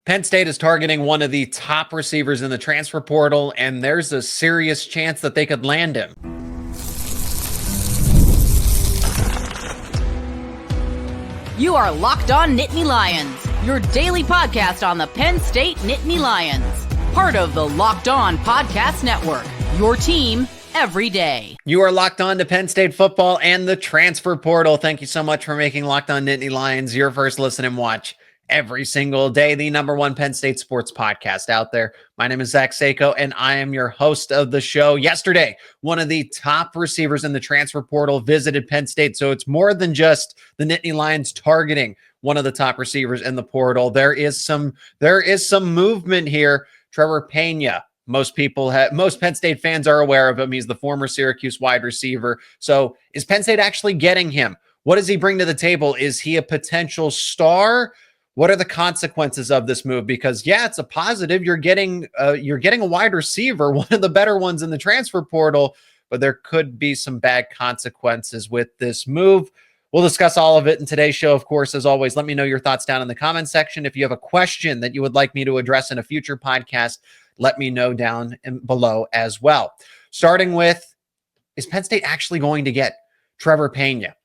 Penn State is targeting one of the top receivers in the transfer portal, and there's a serious chance that they could land him. You are Locked On Nittany Lions, your daily podcast on the Penn State Nittany Lions. Part of the Locked On Podcast Network, your team every day. You are locked on to Penn State football and the transfer portal. Thank you so much for making Locked On Nittany Lions your first listen and watch every single day, the number one Penn State sports podcast out there. My name is Zach Seyko, and I am your host of the show. Yesterday, one of the top receivers in the transfer portal visited Penn State, so it's more than just the Nittany Lions targeting one of the top receivers in the portal. There is some movement here. Trebor Pena. Most Penn State fans are aware of him. He's the former Syracuse wide receiver. So is Penn State actually getting him? What does he bring to the table? Is he a potential star? What are the consequences of this move? Because yeah, it's a positive. You're getting a wide receiver, one of the better ones in the transfer portal, but there could be some bad consequences with this move. We'll discuss all of it in today's show. Of course, as always, let me know your thoughts down in the comment section. If you have a question that you would like me to address in a future podcast, let me know down below as well. Starting with, is Penn State actually going to get Trebor Pena?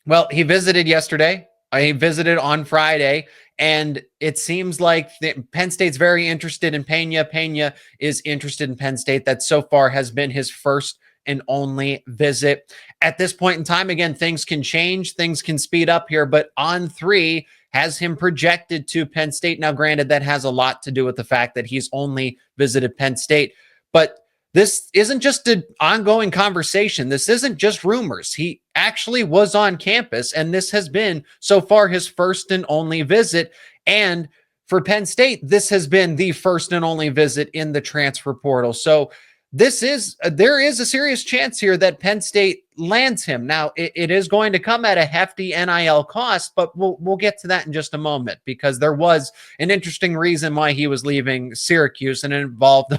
Well, he visited yesterday. He visited on Friday, and it seems like Penn State's very interested in Pena. Pena is interested in Penn State. That so far has been his first and only visit. At this point in time, again, things can change, things can speed up here, but On 3 has him projected to Penn State. Now, granted, that has a lot to do with the fact that he's only visited Penn State, but this isn't just an ongoing conversation. This isn't just rumors. He actually was on campus, and this has been so far his first and only visit. And for Penn State, this has been the first and only visit in the transfer portal. So there is a serious chance here that Penn State lands him. Now, it is going to come at a hefty NIL cost, but we'll get to that in just a moment, because there was an interesting reason why he was leaving Syracuse, and it involved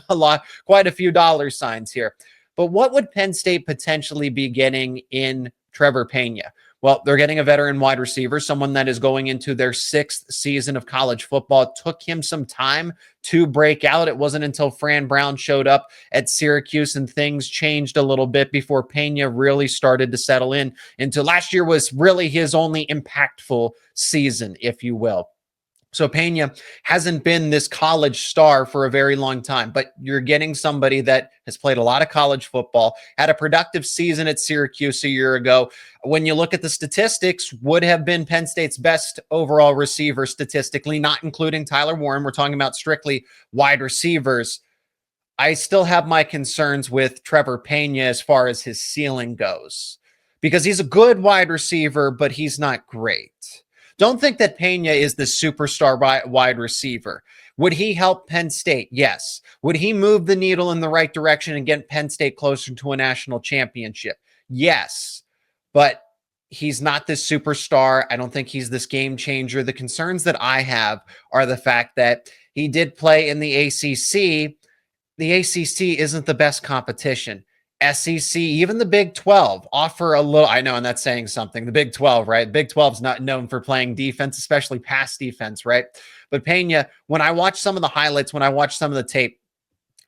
quite a few dollar signs here. But what would Penn State potentially be getting in Trebor Pena? Well, they're getting a veteran wide receiver, someone that is going into their 6th season of college football. It took him some time to break out. It wasn't until Fran Brown showed up at Syracuse and things changed a little bit before Pena really started to settle in. Into last year was really his only impactful season, if you will. So Pena hasn't been this college star for a very long time, but you're getting somebody that has played a lot of college football, had a productive season at Syracuse a year ago. When you look at the statistics, would have been Penn State's best overall receiver statistically, not including Tyler Warren. We're talking about strictly wide receivers. I still have my concerns with Trebor Pena as far as his ceiling goes, because he's a good wide receiver, but he's not great. Don't think that Pena is the superstar wide receiver. Would he help Penn State? Yes. Would he move the needle in the right direction and get Penn State closer to a national championship? Yes. But he's not this superstar. I don't think he's this game changer. The concerns that I have are the fact that he did play in the ACC. The ACC isn't the best competition. SEC, even the Big 12 offer a little, I know, and that's saying something. The Big 12, right? Big 12's not known for playing defense, especially pass defense, right? But Pena, when I watch some of the highlights, when I watch some of the tape,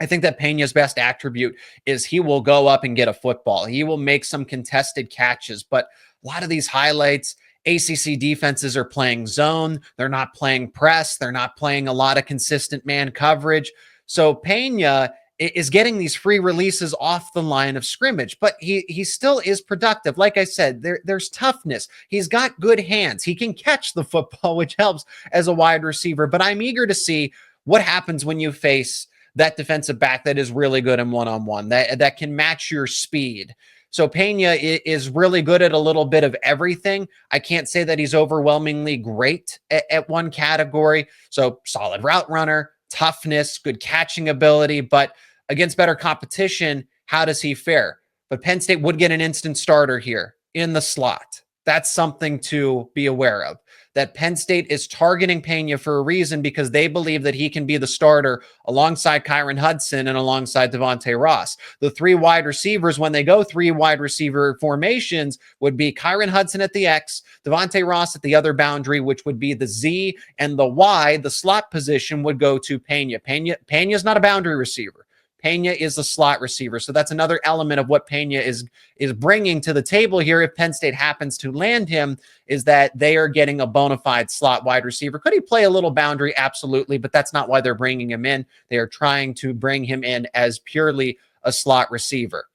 I think that Pena's best attribute is he will go up and get a football. He will make some contested catches, but a lot of these highlights, ACC defenses are playing zone. They're not playing press. They're not playing a lot of consistent man coverage. So Pena is getting these free releases off the line of scrimmage, but he still is productive. Like I said, there's toughness. He's got good hands. He can catch the football, which helps as a wide receiver, but I'm eager to see what happens when you face that defensive back that is really good in one-on-one, that can match your speed. So Pena is really good at a little bit of everything. I can't say that he's overwhelmingly great at one category. So solid route runner, toughness, good catching ability, but against better competition, how does he fare? But Penn State would get an instant starter here in the slot. That's something to be aware of. that Penn State is targeting Pena for a reason, because they believe that he can be the starter alongside Kyron Hudson and alongside Devontae Ross. The three wide receivers, when they go three wide receiver formations, would be Kyron Hudson at the X, Devontae Ross at the other boundary, which would be the Z, and the Y, the slot position, would go to Pena. Pena's not a boundary receiver. Pena is the slot receiver. So that's another element of what Pena is bringing to the table here. If Penn State happens to land him, is that they are getting a bona fide slot wide receiver. Could he play a little boundary? Absolutely. But that's not why they're bringing him in. They are trying to bring him in as purely a slot receiver.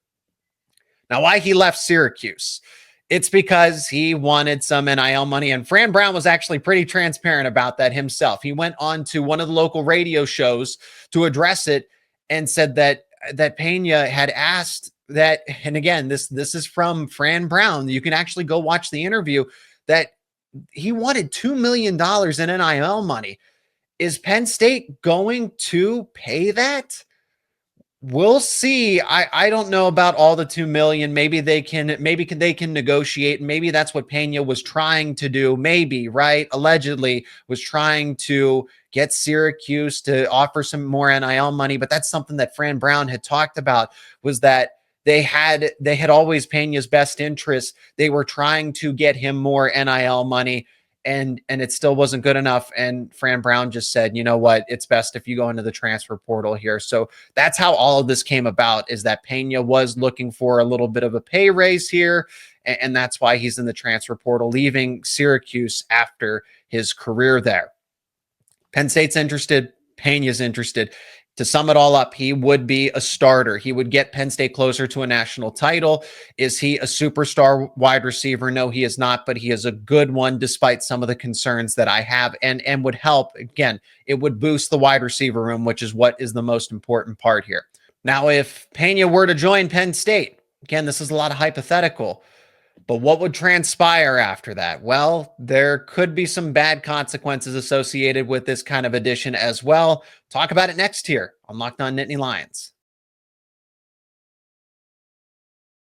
Now, why he left Syracuse? It's because he wanted some NIL money, and Fran Brown was actually pretty transparent about that himself. He went on to one of the local radio shows to address it and said that Pena had asked that, and again, this is from Fran Brown. You can actually go watch the interview, that he wanted $2 million in NIL money. Is Penn State going to pay that? We'll see. I don't know about all the 2 million. Maybe they can negotiate. Maybe that's what Pena was trying to do. Maybe, right? Allegedly was trying to get Syracuse to offer some more NIL money. But that's something that Fran Brown had talked about, was that they had always Pena's best interest. They were trying to get him more NIL money, and it still wasn't good enough. And Fran Brown just said, you know what, it's best if you go into the transfer portal here. So that's how all of this came about, is that Pena was looking for a little bit of a pay raise here. And that's why he's in the transfer portal, leaving Syracuse after his career there. Penn State's interested. Pena's interested. To sum it all up, he would be a starter. He would get Penn State closer to a national title. Is he a superstar wide receiver? No, he is not, but he is a good one, despite some of the concerns that I have, and would help. Again, it would boost the wide receiver room, which is what is the most important part here. Now, if Pena were to join Penn State, again, this is a lot of hypothetical, but what would transpire after that? Well, there could be some bad consequences associated with this kind of addition as well. Talk about it next here on Locked On Nittany Lions.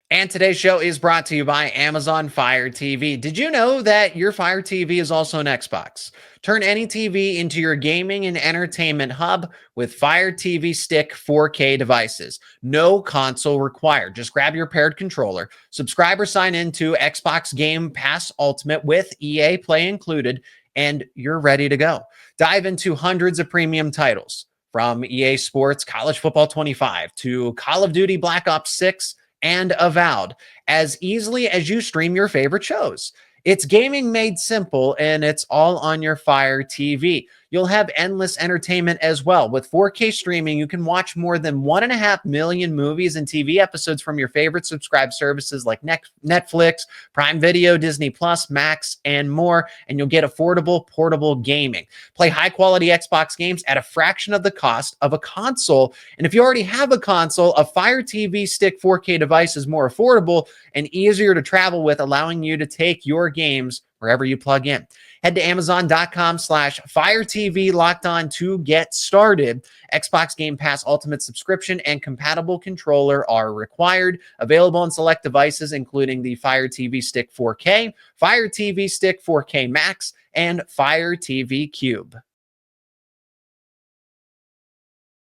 And today's show is brought to you by Amazon Fire TV. Did you know that your Fire TV is also an Xbox? Turn any TV into your gaming and entertainment hub with Fire TV Stick 4K devices. No console required. Just grab your paired controller, subscribe or sign in to Xbox Game Pass Ultimate with EA Play included, and you're ready to go. Dive into hundreds of premium titles, from EA Sports College Football 25 to Call of Duty Black Ops 6 and Avowed, as easily as you stream your favorite shows. It's gaming made simple, and it's all on your Fire TV. You'll have endless entertainment as well. With 4K streaming, you can watch more than 1.5 million movies and TV episodes from your favorite subscribed services like Netflix, Prime Video, Disney Plus, Max, and more. And you'll get affordable portable gaming. Play high-quality Xbox games at a fraction of the cost of a console. And if you already have a console, a Fire TV Stick 4K device is more affordable and easier to travel with, allowing you to take your games wherever you plug in. Head to Amazon.com/Fire TV Locked On to get started. Xbox Game Pass Ultimate subscription and compatible controller are required. Available on select devices, including the Fire TV Stick 4K, Fire TV Stick 4K Max, and Fire TV Cube.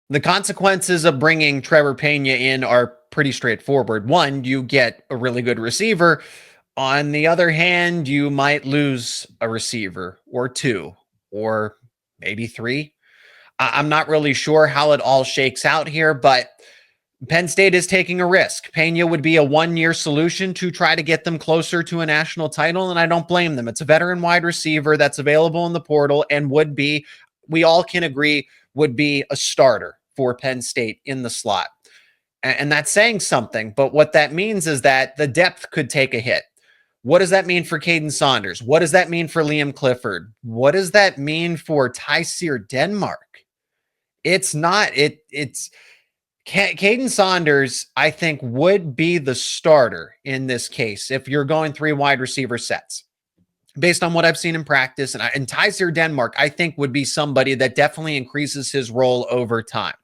The consequences of bringing Trebor Pena in are pretty straightforward. One, you get a really good receiver. On the other hand, you might lose a receiver or two, or maybe three. I'm not really sure how it all shakes out here, but Penn State is taking a risk. Pena would be a one-year solution to try to get them closer to a national title, and I don't blame them. It's a veteran wide receiver that's available in the portal and would be, we all can agree, would be a starter for Penn State in the slot. And that's saying something, but what that means is that the depth could take a hit. What does that mean for Kaden Saunders? What does that mean for Liam Clifford? What does that mean for Tyseer Denmark? It's Kaden Saunders, I think, would be the starter in this case if you're going three wide receiver sets. Based on what I've seen in practice, and Tyseer Denmark, I think, would be somebody that definitely increases his role over time.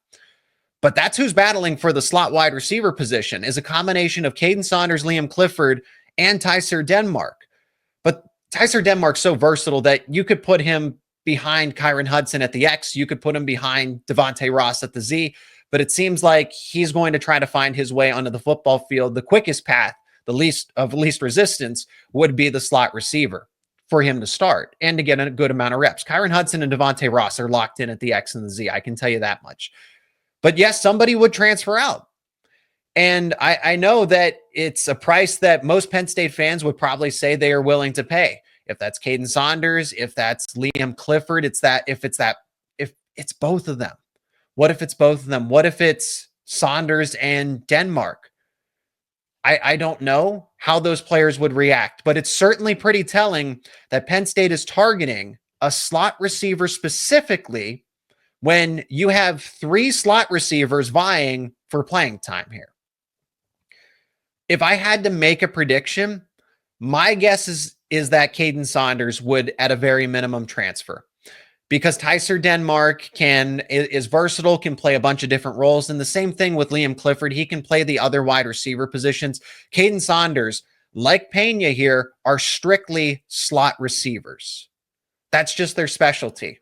But that's who's battling for the slot wide receiver position, is a combination of Kaden Saunders, Liam Clifford, and Tyseer Denmark. But Tyser Denmark's so versatile that you could put him behind Kyron Hudson at the X. You could put him behind Devontae Ross at the Z. But it seems like he's going to try to find his way onto the football field. The quickest path, the least resistance, would be the slot receiver for him to start and to get a good amount of reps. Kyron Hudson and Devontae Ross are locked in at the X and the Z. I can tell you that much. But yes, somebody would transfer out. And I know that it's a price that most Penn State fans would probably say they are willing to pay. If that's Kaden Saunders, if that's Liam Clifford, if it's both of them. What if it's both of them? What if it's Saunders and Denmark? I don't know how those players would react, but it's certainly pretty telling that Penn State is targeting a slot receiver specifically when you have 3 slot receivers vying for playing time here. If I had to make a prediction, my guess is that Kaden Saunders would at a very minimum transfer, because Tyser Denmark is versatile, can play a bunch of different roles. And the same thing with Liam Clifford. He can play the other wide receiver positions. Kaden Saunders, like Pena here, are strictly slot receivers. That's just their specialty.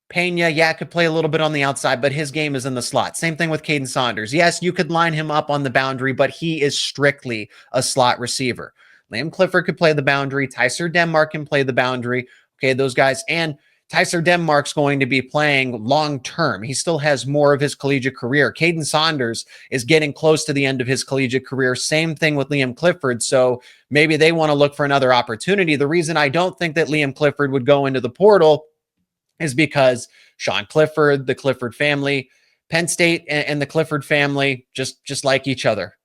Pena, could play a little bit on the outside, but his game is in the slot. Same thing with Kaden Saunders. Yes, you could line him up on the boundary, but he is strictly a slot receiver. Liam Clifford could play the boundary. Tyser Denmark can play the boundary. Okay, those guys. And Tyser Denmark's going to be playing long-term. He still has more of his collegiate career. Kaden Saunders is getting close to the end of his collegiate career. Same thing with Liam Clifford. So maybe they want to look for another opportunity. The reason I don't think that Liam Clifford would go into the portal is because Sean Clifford, the Clifford family, Penn State and the Clifford family just like each other.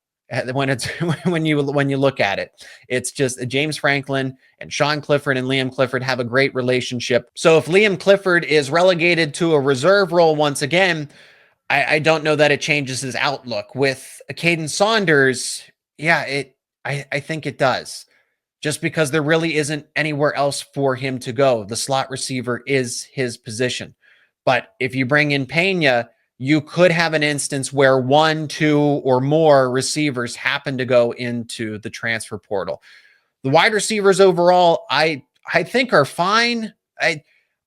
When you look at it, it's just James Franklin and Sean Clifford and Liam Clifford have a great relationship. So if Liam Clifford is relegated to a reserve role once again, I don't know that it changes his outlook. With Kaden Saunders, I think it does. Just because there really isn't anywhere else for him to go. The slot receiver is his position. But if you bring in Pena, you could have an instance where 1, 2, or more receivers happen to go into the transfer portal. The wide receivers overall, I think are fine.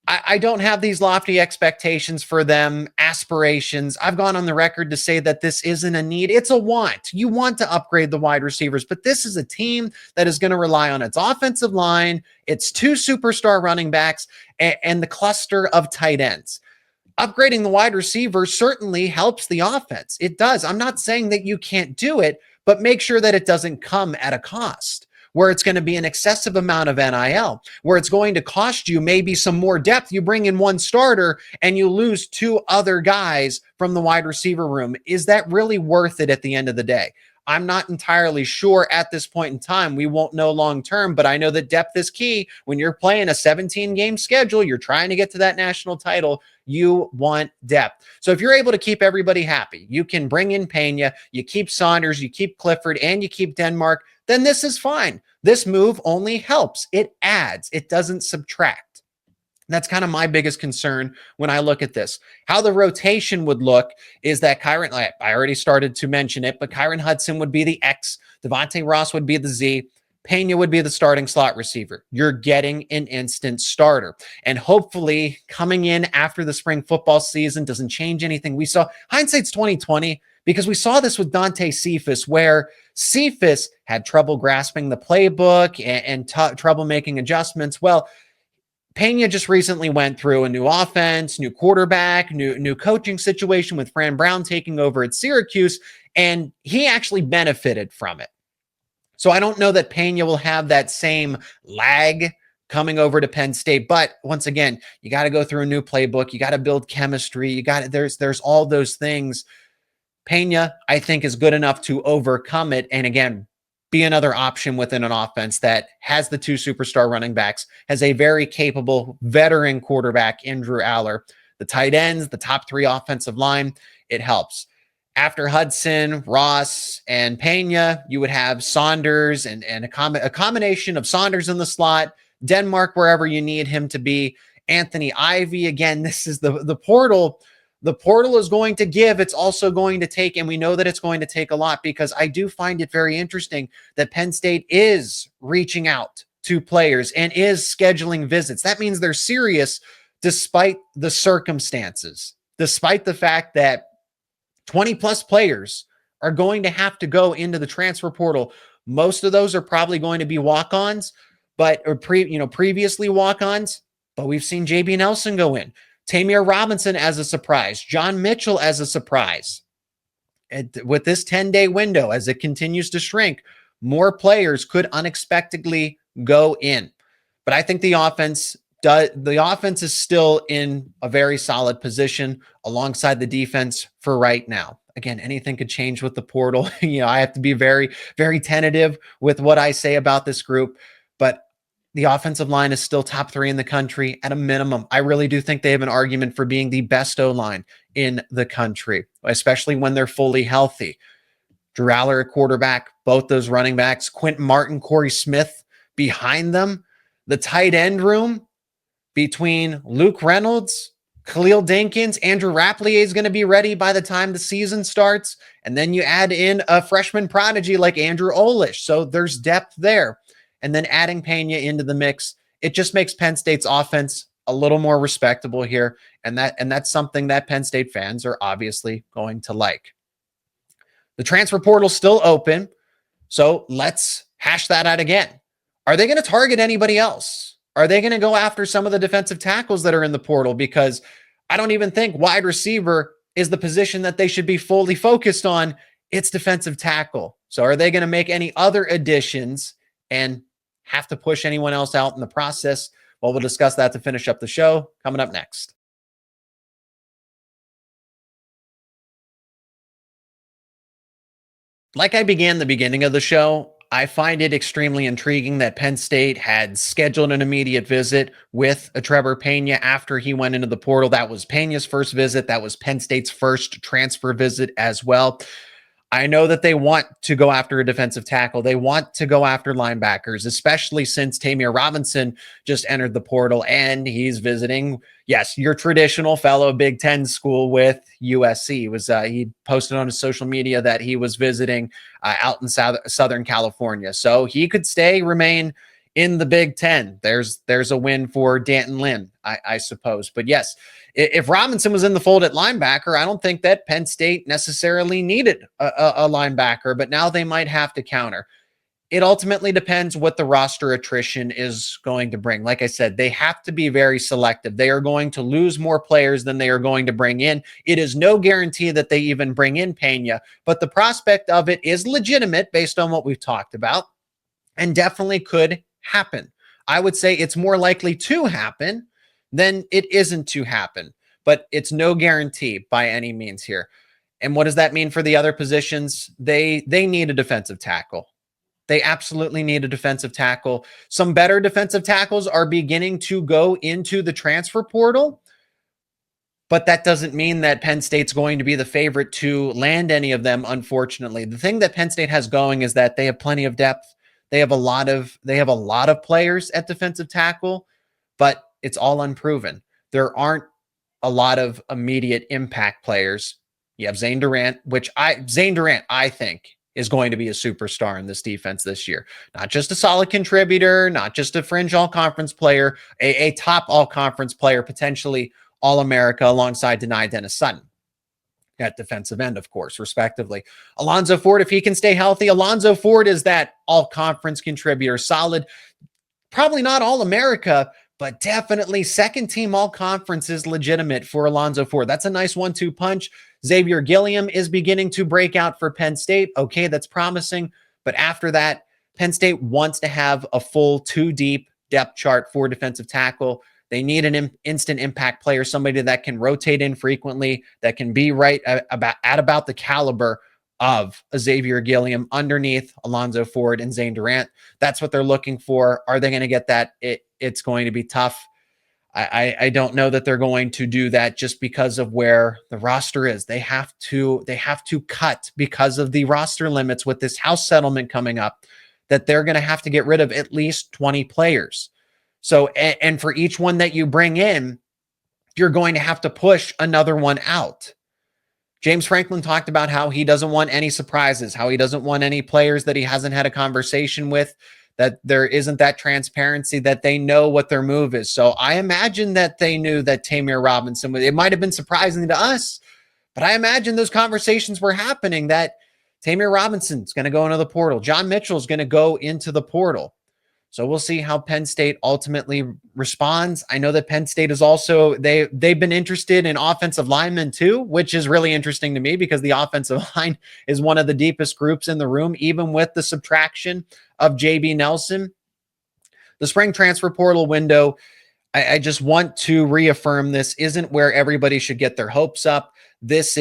I don't have these lofty expectations for them, aspirations. I've gone on the record to say that this isn't a need. It's a want. You want to upgrade the wide receivers, but this is a team that is going to rely on its offensive line, its 2 superstar running backs, and the cluster of tight ends. Upgrading the wide receivers certainly helps the offense. It does. I'm not saying that you can't do it, but make sure that it doesn't come at a cost where it's going to be an excessive amount of NIL, where it's going to cost you maybe some more depth. You bring in 1 starter and you lose 2 other guys from the wide receiver room. Is that really worth it at the end of the day? I'm not entirely sure at this point in time. We won't know long-term, but I know that depth is key. When you're playing a 17-game schedule, you're trying to get to that national title, you want depth. So if you're able to keep everybody happy, you can bring in Pena, you keep Saunders, you keep Clifford, and you keep Denmark, then this is fine. This move only helps. It adds. It doesn't subtract. That's kind of my biggest concern when I look at this. How the rotation would look is that Kyron, I already started to mention it, but Kyron Hudson would be the X, Devontae Ross would be the Z, Pena would be the starting slot receiver. You're getting an instant starter. And hopefully coming in after the spring football season doesn't change anything. We saw, hindsight's 2020, because we saw this with Dante Cephas, where Cephas had trouble grasping the playbook and trouble making adjustments. Well, Pena just recently went through a new offense, new quarterback, new coaching situation with Fran Brown taking over at Syracuse, and he actually benefited from it. So I don't know that Pena will have that same lag coming over to Penn State. But once again, you got to go through a new playbook. You got to build chemistry. There's all those things. Pena, I think, is good enough to overcome it. And again, be another option within an offense that has the 2 superstar running backs, has a very capable veteran quarterback in Drew Aller, the tight ends, the top 3 offensive line. It helps. After Hudson, Ross, and Pena, you would have Saunders and a combination of Saunders in the slot, Denmark wherever you need him to be, Anthony Ivy. Again, this is the portal. The portal is going to give. It's also going to take, and we know that it's going to take a lot, because I do find it very interesting that Penn State is reaching out to players and is scheduling visits. That means they're serious despite the circumstances, despite the fact that 20 plus players are going to have to go into the transfer portal. Most of those are probably going to be walk-ons, previously walk-ons, but we've seen JB Nelson go in, Tamir Robinson as a surprise, John Mitchell as a surprise. With this 10-day window, as it continues to shrink, more players could unexpectedly go in. But I think the offense is still in a very solid position alongside the defense for right now. Again, anything could change with the portal. I have to be very, very tentative with what I say about this group, but the offensive line is still top 3 in the country at a minimum. I really do think they have an argument for being the best O-line in the country, especially when they're fully healthy. Drew Aller at quarterback, both those running backs, Quentin Martin, Corey Smith behind them. The tight end room between Luke Reynolds, Khalil Dinkins, Andrew Rapplier is going to be ready by the time the season starts. And then you add in a freshman prodigy like Andrew Olish. So there's depth there. And then adding Pena into the mix, it just makes Penn State's offense a little more respectable here. And that's something that Penn State fans are obviously going to like. The transfer portal's still open. So let's hash that out again. Are they going to target anybody else? Are they going to go after some of the defensive tackles that are in the portal? Because I don't even think wide receiver is the position that they should be fully focused on. It's defensive tackle. So are they going to make any other additions and have to push anyone else out in the process? Well, we'll discuss that to finish up the show coming up next. Like I began the beginning of the show, I find it extremely intriguing that Penn State had scheduled an immediate visit with a Trebor Pena after he went into the portal. That was Pena's first visit. That was Penn State's first transfer visit as well. I know that they want to go after a defensive tackle. They want to go after linebackers, especially since Tamir Robinson just entered the portal and he's visiting, yes, your traditional fellow Big Ten school with USC. He posted on his social media that he was visiting out in Southern California. So he could remain in the Big Ten. There's a win for Danton Lynn, I suppose. But yes, if Robinson was in the fold at linebacker, I don't think that Penn State necessarily needed a linebacker, but now they might have to counter. It ultimately depends what the roster attrition is going to bring. Like I said, they have to be very selective. They are going to lose more players than they are going to bring in. It is no guarantee that they even bring in Pena, but the prospect of it is legitimate based on what we've talked about and definitely could happen. I would say it's more likely to happen than it isn't to happen, but it's no guarantee by any means here. And what does that mean for the other positions? They need a defensive tackle. They absolutely need a defensive tackle. Some better defensive tackles are beginning to go into the transfer portal, but that doesn't mean that Penn State's going to be the favorite to land any of them, unfortunately. The thing that Penn State has going is that they have plenty of depth. They have a lot of players at defensive tackle, but it's all unproven. There aren't a lot of immediate impact players. You have Zane Durant, I think is going to be a superstar in this defense this year. Not just a solid contributor, not just a fringe all-conference player, a top all-conference player, potentially All-America alongside Denai Dennis Sutton at defensive end, of course, respectively. Alonzo Ford, if he can stay healthy, Alonzo Ford is that all-conference contributor, solid, probably not All-America, but definitely second team all-conference is legitimate for Alonzo Ford. That's a nice 1-2 punch. Xavier Gilliam is beginning to break out for Penn State. Okay, that's promising. But after that, Penn State wants to have a full 2-deep depth chart for defensive tackle. They need an instant impact player, somebody that can rotate in frequently, that can be right at about the caliber of a Xavier Gilliam underneath Alonzo Ford and Zane Durant. That's what they're looking for. Are they going to get that? It's going to be tough. I don't know that they're going to do that just because of where the roster is. They have to cut because of the roster limits with this house settlement coming up, that they're going to have to get rid of at least 20 players. So, and for each one that you bring in, you're going to have to push another one out. James Franklin talked about how he doesn't want any surprises, how he doesn't want any players that he hasn't had a conversation with. that there isn't that transparency, that they know what their move is. So I imagine that they knew that Tamir Robinson, it might have been surprising to us, but I imagine those conversations were happening, that Tamir Robinson's going to go into the portal. John Mitchell's going to go into the portal. So we'll see how Penn State ultimately responds. I know that Penn State is also, they've been interested in offensive linemen too, which is really interesting to me because the offensive line is one of the deepest groups in the room, even with the subtraction of JB Nelson. The spring transfer portal window, I just want to reaffirm, this isn't where everybody should get their hopes up. This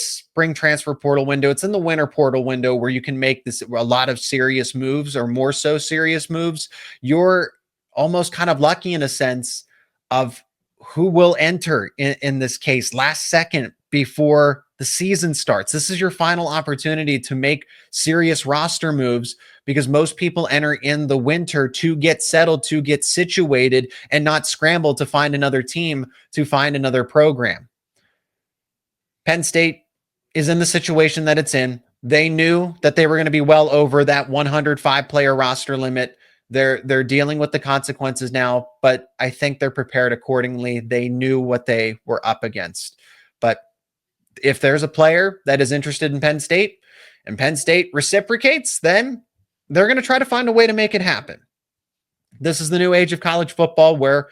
spring transfer portal window, it's in the winter portal window where you can make a lot of serious moves, or more so serious moves. You're almost kind of lucky in a sense of who will enter in this case last second before the season starts. This is your final opportunity to make serious roster moves, because most people enter in the winter to get settled, to get situated, and not scramble to find another team, to find another program. Penn State is in the situation that it's in. They knew that they were going to be well over that 105-player roster limit. They're dealing with the consequences now, but I think they're prepared accordingly. They knew what they were up against. But if there's a player that is interested in Penn State and Penn State reciprocates, then they're going to try to find a way to make it happen. This is the new age of college football where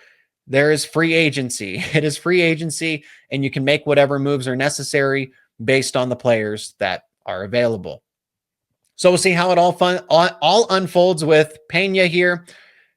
there is free agency. It is free agency, and you can make whatever moves are necessary based on the players that are available. So we'll see how it all unfolds with Pena here.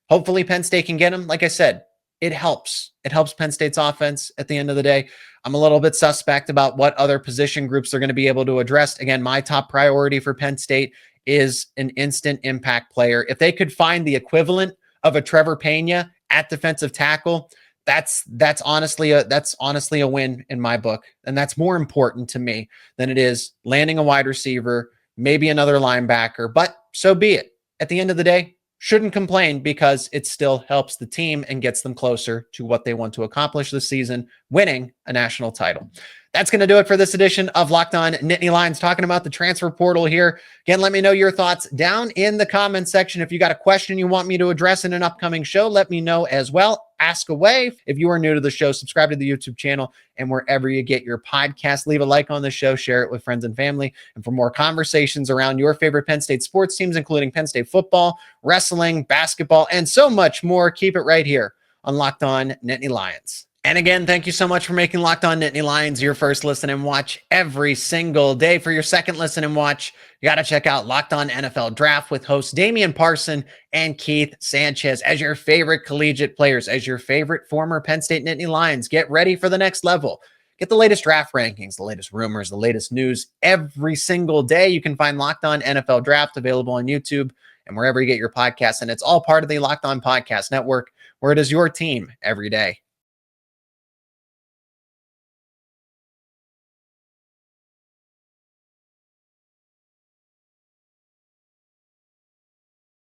Hopefully Penn State can get him. Like I said, it helps. It helps Penn State's offense at the end of the day. I'm a little bit suspect about what other position groups they're going to be able to address. Again, my top priority for Penn State is an instant impact player. If they could find the equivalent of a Trebor Pena at defensive tackle, that's honestly a win in my book. And that's more important to me than it is landing a wide receiver, maybe another linebacker, but so be it. At the end of the day, shouldn't complain, because it still helps the team and gets them closer to what they want to accomplish this season, winning a national title. That's going to do it for this edition of Locked On Nittany Lions, talking about the transfer portal here. Again, let me know your thoughts down in the comment section. If you got a question you want me to address in an upcoming show, let me know as well. Ask away. If you are new to the show, subscribe to the YouTube channel and wherever you get your podcast. Leave a like on the show, share it with friends and family. And for more conversations around your favorite Penn State sports teams, including Penn State football, wrestling, basketball, and so much more, keep it right here on Locked On Nittany Lions. And again, thank you so much for making Locked On Nittany Lions your first listen and watch every single day. For your second listen and watch, you got to check out Locked On NFL Draft with hosts Damian Parson and Keith Sanchez as your favorite collegiate players, as your favorite former Penn State Nittany Lions. Get ready for the next level. Get the latest draft rankings, the latest rumors, the latest news every single day. You can find Locked On NFL Draft available on YouTube and wherever you get your podcasts. And it's all part of the Locked On Podcast Network, where it is your team every day.